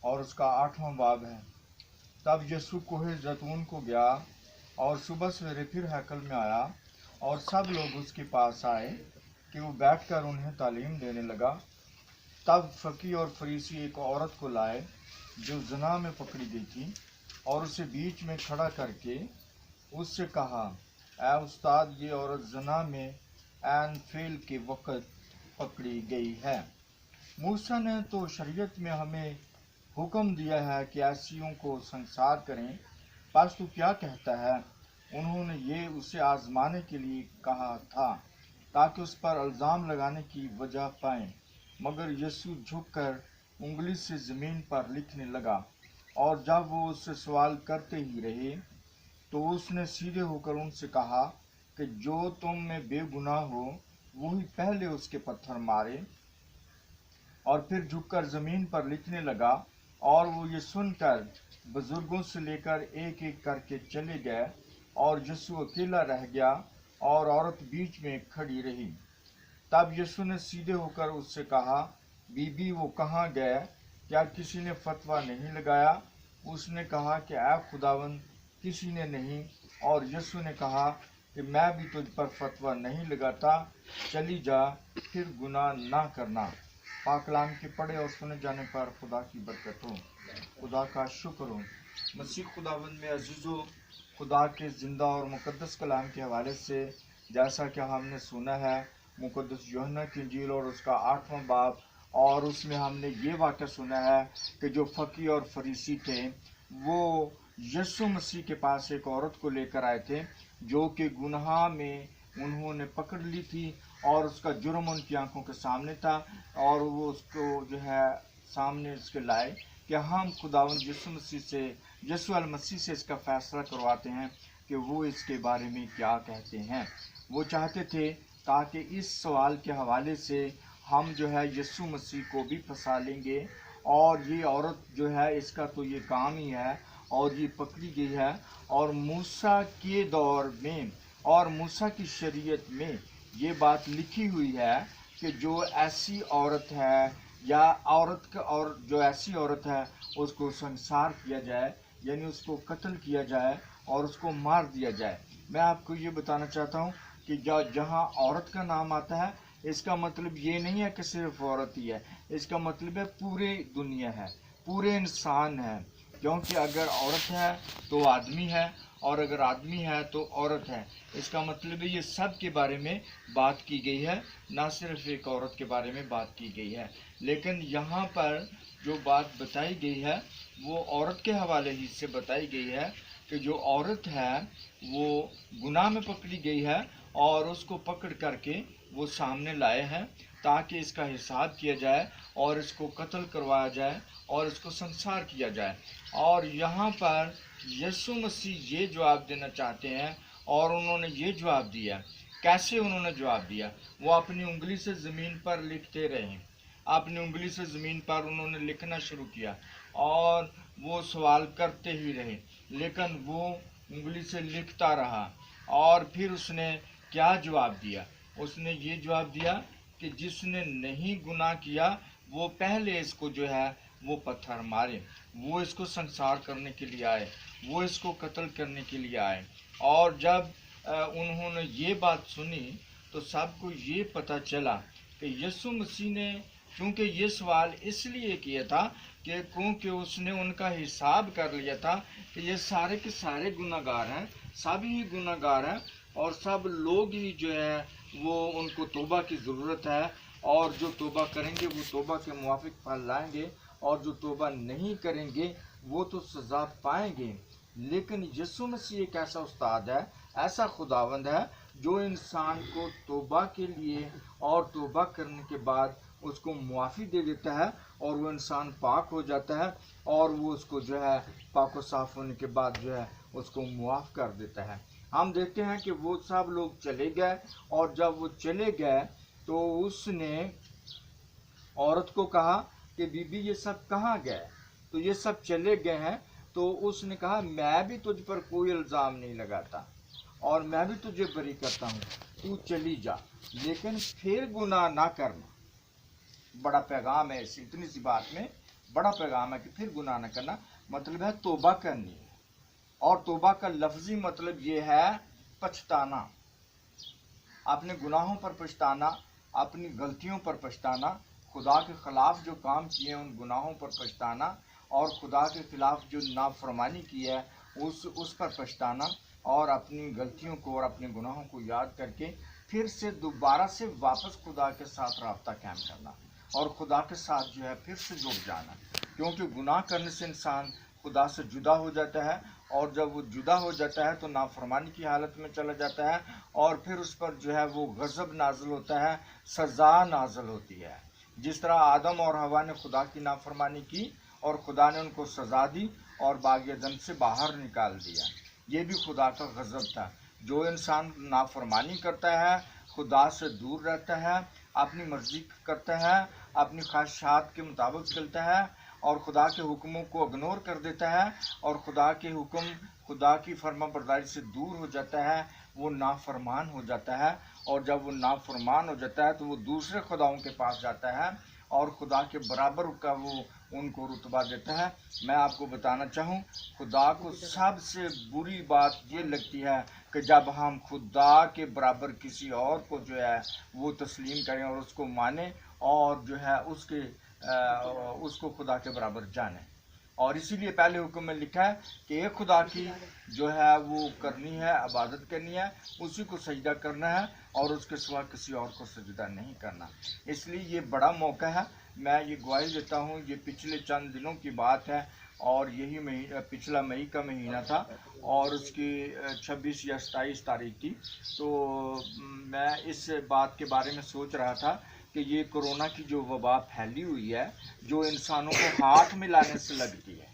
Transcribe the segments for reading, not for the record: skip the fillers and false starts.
اور اس کا 8واں باب ہے۔ تب یسوع کوہ زیتون کو گیا اور صبح سویرے پھر ہیکل میں آیا، اور سب لوگ اس کے پاس آئے کہ وہ بیٹھ کر انہیں تعلیم دینے لگا۔ تب فقیہ اور فریسی ایک عورت کو لائے جو زنا میں پکڑی گئی تھی، اور اسے بیچ میں کھڑا کر کے اس سے کہا، اے استاد، یہ عورت زنا میں عین فعل کے وقت پکڑی گئی ہے۔ موسیٰ نے تو شریعت میں ہمیں حکم دیا ہے کہ ایسیوں کو سنسار کریں، پس تو کیا کہتا ہے؟ انہوں نے یہ اسے آزمانے کے لیے کہا تھا تاکہ اس پر الزام لگانے کی وجہ پائیں، مگر یسوع جھک کر انگلی سے زمین پر لکھنے لگا، اور جب وہ اس سے سوال کرتے ہی رہے تو اس نے سیدھے ہو کر ان سے کہا کہ جو تم میں بے گناہ ہو وہی پہلے اس کے پتھر مارے۔ اور پھر جھک کر زمین پر لکھنے لگا، اور وہ یہ سن کر بزرگوں سے لے کر ایک ایک کر کے چلے گئے، اور یسوع اکیلا رہ گیا اور عورت بیچ میں کھڑی رہی۔ تب یسوع نے سیدھے ہو کر اس سے کہا، بی بی، وہ کہاں گئے؟ کیا کسی نے فتویٰ نہیں لگایا؟ اس نے کہا کہ اے خداوند، کسی نے نہیں۔ اور یسوع نے کہا کہ میں بھی تجھ پر فتویٰ نہیں لگاتا، چلی جا، پھر گناہ نہ کرنا۔ پاک کلام کے پڑھے اور سنے جانے پر خدا کی برکت ہو۔ خدا کا شکر ہو۔ مسیح خداوند میں عزیزو، خدا کے زندہ اور مقدس کلام کے حوالے سے جیسا کہ ہم نے سنا ہے مقدس یوحنا کی انجیل اور اس کا 8واں باب، اور اس میں ہم نے یہ واقعہ سنا ہے کہ جو فقیہ اور فریسی تھے وہ یسوع مسیح کے پاس ایک عورت کو لے کر آئے تھے جو کہ گناہ میں انہوں نے پکڑ لی تھی، اور اس کا جرم ان کی آنکھوں کے سامنے تھا، اور وہ اس کو سامنے اس کے لائے کہ ہم خداوند یسوع المسیح سے اس کا فیصلہ کرواتے ہیں کہ وہ اس کے بارے میں کیا کہتے ہیں۔ وہ چاہتے تھے تاکہ اس سوال کے حوالے سے ہم یسوع مسیح کو بھی پھنسا لیں گے، اور یہ عورت اس کا تو یہ کام ہی ہے، اور یہ پکڑی گئی ہے، اور موسیٰ کے دور میں اور موسیٰ کی شریعت میں یہ بات لکھی ہوئی ہے کہ جو ایسی عورت ہے اور جو ایسی عورت ہے اس کو سنسار کیا جائے، یعنی اس کو قتل کیا جائے اور اس کو مار دیا جائے۔ میں آپ کو یہ بتانا چاہتا ہوں کہ جہاں عورت کا نام آتا ہے اس کا مطلب یہ نہیں ہے کہ صرف عورت ہی ہے، اس کا مطلب ہے پورے دنیا ہے، پورے انسان ہے، کیونکہ اگر عورت ہے تو آدمی ہے، اور اگر آدمی ہے تو عورت ہے۔ اس کا مطلب ہے یہ سب کے بارے میں بات کی گئی ہے، نہ صرف ایک عورت کے بارے میں بات کی گئی ہے۔ لیکن یہاں پر جو بات بتائی گئی ہے وہ عورت کے حوالے ہی سے بتائی گئی ہے کہ جو عورت ہے وہ گناہ میں پکڑی گئی ہے، اور اس کو پکڑ کر کے وہ سامنے لائے ہیں تاکہ اس کا حساب کیا جائے اور اس کو قتل کروایا جائے اور اس کو سنسار کیا جائے۔ اور یہاں پر یسوع مسیح یہ جواب دینا چاہتے ہیں، اور انہوں نے یہ جواب دیا۔ کیسے انہوں نے جواب دیا؟ وہ اپنی انگلی سے زمین پر لکھتے رہے، اپنی انگلی سے زمین پر انہوں نے لکھنا شروع کیا، اور وہ سوال کرتے ہی رہے، لیکن وہ انگلی سے لکھتا رہا۔ اور پھر اس نے کیا جواب دیا؟ اس نے یہ جواب دیا کہ جس نے نہیں گناہ کیا وہ پہلے اس کو وہ پتھر مارے۔ وہ اس کو سنسار کرنے کے لیے آئے، وہ اس کو قتل کرنے کے لیے آئے۔ اور جب انہوں نے یہ بات سنی تو سب کو یہ پتہ چلا کہ یسوع مسیح نے چونکہ یہ سوال اس لیے کیا تھا کہ کیونکہ اس نے ان کا حساب کر لیا تھا کہ یہ سارے کے سارے گناہ گار ہیں، سب ہی گناہ گار ہیں، اور سب لوگ ہی وہ ان کو توبہ کی ضرورت ہے، اور جو توبہ کریں گے وہ توبہ کے موافق پھل لائیں گے، اور جو توبہ نہیں کریں گے وہ تو سزا پائیں گے۔ لیکن یسوع مسیح ایک ایسا استاد ہے، ایسا خداوند ہے جو انسان کو توبہ کے لیے اور توبہ کرنے کے بعد اس کو معافی دے دیتا ہے، اور وہ انسان پاک ہو جاتا ہے، اور وہ اس کو پاک و صاف ہونے کے بعد اس کو معاف کر دیتا ہے۔ ہم دیکھتے ہیں کہ وہ سب لوگ چلے گئے، اور جب وہ چلے گئے تو اس نے عورت کو کہا کہ بی بی، یہ سب کہاں گئے؟ تو یہ سب چلے گئے ہیں۔ تو اس نے کہا، میں بھی تجھ پر کوئی الزام نہیں لگاتا، اور میں بھی تجھے بری کرتا ہوں، تو چلی جا، لیکن پھر گناہ نہ کرنا۔ بڑا پیغام ہے اتنی سی بات میں، بڑا پیغام ہے کہ پھر گناہ نہ کرنا، مطلب ہے توبہ کرنی ہے. اور توبہ کا لفظی مطلب یہ ہے پچھتانا، اپنے گناہوں پر پچھتانا، اپنی غلطیوں پر پچھتانا، خدا کے خلاف جو کام کیے ان گناہوں پر پچھتانا، اور خدا کے خلاف جو نافرمانی کی ہے اس پر پچھتانا، اور اپنی غلطیوں کو اور اپنے گناہوں کو یاد کر کے پھر سے دوبارہ سے واپس خدا کے ساتھ رابطہ قائم کرنا، اور خدا کے ساتھ جو ہے پھر سے جڑ جانا. کیونکہ گناہ کرنے سے انسان خدا سے جدا ہو جاتا ہے، اور جب وہ جدا ہو جاتا ہے تو نافرمانی کی حالت میں چلا جاتا ہے، اور پھر اس پر جو ہے وہ غضب نازل ہوتا ہے، سزا نازل ہوتی ہے. جس طرح آدم اور حوا نے خدا کی نافرمانی کی اور خدا نے ان کو سزا دی اور باغ عدن سے باہر نکال دیا، یہ بھی خدا کا غضب تھا. جو انسان نافرمانی کرتا ہے، خدا سے دور رہتا ہے، اپنی مرضی کرتا ہے، اپنی خواہشات کے مطابق چلتا ہے، اور خدا کے حکموں کو اگنور کر دیتا ہے، اور خدا کے حکم، خدا کی فرما برداری سے دور ہو جاتا ہے، وہ نافرمان ہو جاتا ہے. اور جب وہ نافرمان ہو جاتا ہے تو وہ دوسرے خداؤں کے پاس جاتا ہے اور خدا کے برابر کا وہ ان کو رتبہ دیتا ہے. میں آپ کو بتانا چاہوں، خدا کو سب سے بری بات یہ لگتی ہے کہ جب ہم خدا کے برابر کسی اور کو جو ہے وہ تسلیم کریں اور اس کو مانیں، اور جو ہے اس کو خدا کے برابر جانیں. اور اسی لیے پہلے حکم میں لکھا ہے کہ ایک خدا کی جو ہے وہ کرنی ہے، عبادت کرنی ہے، اسی کو سجدہ کرنا ہے، اور اس کے سوا کسی اور کو سجدہ نہیں کرنا. اس لیے یہ بڑا موقع ہے. میں یہ گواہی دیتا ہوں، یہ پچھلے چند دنوں کی بات ہے، اور یہی پچھلا مئی کا مہینہ تھا، اور اس کی 26 یا 27 تاریخ تھی. تو میں اس بات کے بارے میں سوچ رہا تھا کہ یہ کورونا کی جو وبا پھیلی ہوئی ہے، جو انسانوں کو ہاتھ ملانے سے لگتی ہے،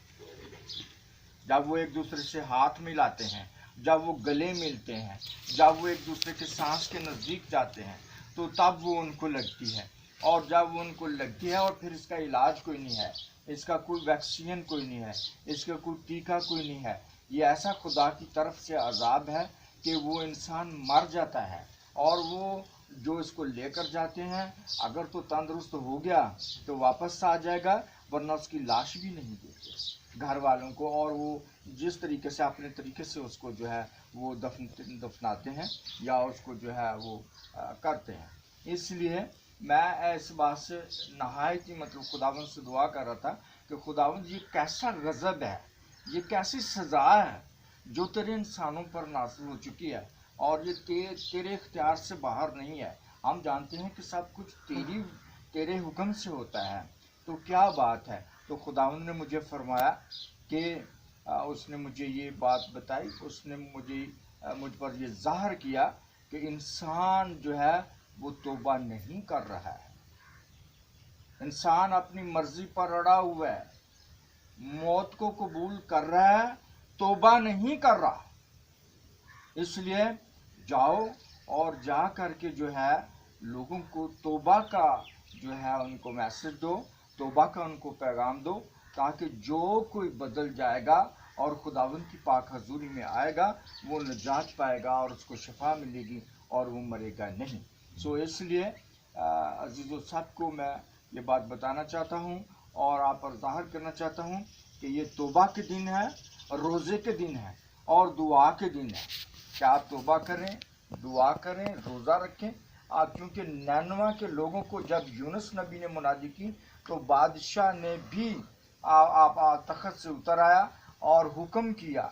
جب وہ ایک دوسرے سے ہاتھ ملاتے ہیں، جب وہ گلے ملتے ہیں، جب وہ ایک دوسرے کے سانس کے نزدیک جاتے ہیں، تو تب وہ ان کو لگتی ہے. اور جب وہ ان کو لگتی ہے اور پھر اس کا علاج کوئی نہیں ہے، اس کا کوئی ویکسین کوئی نہیں ہے، اس کا کوئی ٹیکہ کوئی نہیں ہے، یہ ایسا خدا کی طرف سے عذاب ہے کہ وہ انسان مر جاتا ہے. اور وہ جو اس کو لے کر جاتے ہیں، اگر تو تندرست ہو گیا تو واپس آ جائے گا، ورنہ اس کی لاش بھی نہیں دیتے گھر والوں کو. اور وہ جس طریقے سے اپنے طریقے سے اس کو جو ہے وہ دفناتے ہیں یا اس کو جو ہے وہ کرتے ہیں. اس لیے میں اس بات سے نہایت ہی خداوند سے دعا کر رہا تھا کہ خداوند یہ کیسا غضب ہے، یہ کیسی سزا ہے جو تیرے انسانوں پر نازل ہو چکی ہے، اور یہ تیرے اختیار سے باہر نہیں ہے. ہم جانتے ہیں کہ سب کچھ تیرے حکم سے ہوتا ہے. تو کیا بات ہے. تو خداوند نے مجھے فرمایا کہ اس نے مجھے یہ بات بتائی، اس نے مجھ پر یہ ظاہر کیا کہ انسان جو ہے وہ توبہ نہیں کر رہا ہے. انسان اپنی مرضی پر اڑا ہوا ہے، موت کو قبول کر رہا ہے، توبہ نہیں کر رہا. اس لیے جاؤ اور جا کر کے جو ہے لوگوں کو توبہ کا جو ہے ان کو میسج دو، توبہ کا ان کو پیغام دو، تاکہ جو کوئی بدل جائے گا اور خداوند کی پاک حضوری میں آئے گا وہ نجات پائے گا اور اس کو شفا ملے گی اور وہ مرے گا نہیں. اس لیے عزیزو سب کو میں یہ بات بتانا چاہتا ہوں اور آپ پر ظاہر کرنا چاہتا ہوں کہ یہ توبہ کے دن ہے، روزے کے دن ہے اور دعا کے دن ہے. کہ آپ توبہ کریں، دعا کریں، روزہ رکھیں. کیونکہ نینوا کے لوگوں کو جب یونس نبی نے منادی کی تو بادشاہ نے بھی تخت سے اتر آیا اور حکم کیا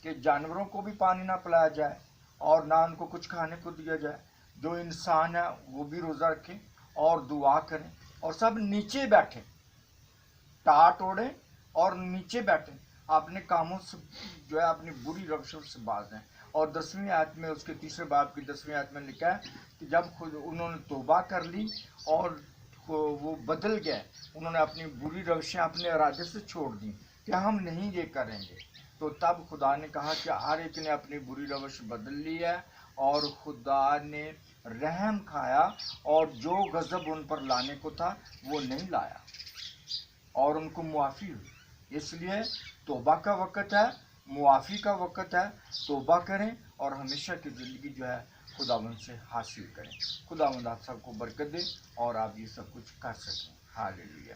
کہ جانوروں کو بھی پانی نہ پلایا جائے اور نہ ان کو کچھ کھانے کو دیا جائے. جو انسان ہے وہ بھی روزہ رکھیں اور دعا کریں، اور سب نیچے بیٹھیں، ٹاٹ اوڑیں اور نیچے بیٹھیں، اپنے کاموں سے جو ہے اپنی بری روشوں سے باز ہیں. اور 10ویں آیت میں، اس کے تیسرے باب کی 10ویں آیت میں لکھا ہے کہ جب خود انہوں نے توبہ کر لی اور وہ بدل گئے، انہوں نے اپنی بری روشیں اپنے ارادے سے چھوڑ دیں کہ ہم نہیں یہ کریں گے، تو تب خدا نے کہا کہ ہر ایک نے اپنی بری روش بدل لی ہے، اور خدا نے رحم کھایا اور جو غضب ان پر لانے کو تھا وہ نہیں لایا اور ان کو معافی ہوئی. اس لیے توبہ کا وقت ہے، معافی کا وقت ہے. توبہ کریں اور ہمیشہ کی زندگی جو ہے خداوند سے حاصل کریں. خداوند آپ سب کو برکت دے اور آپ یہ سب کچھ کر سکیں. ہاللیلویا.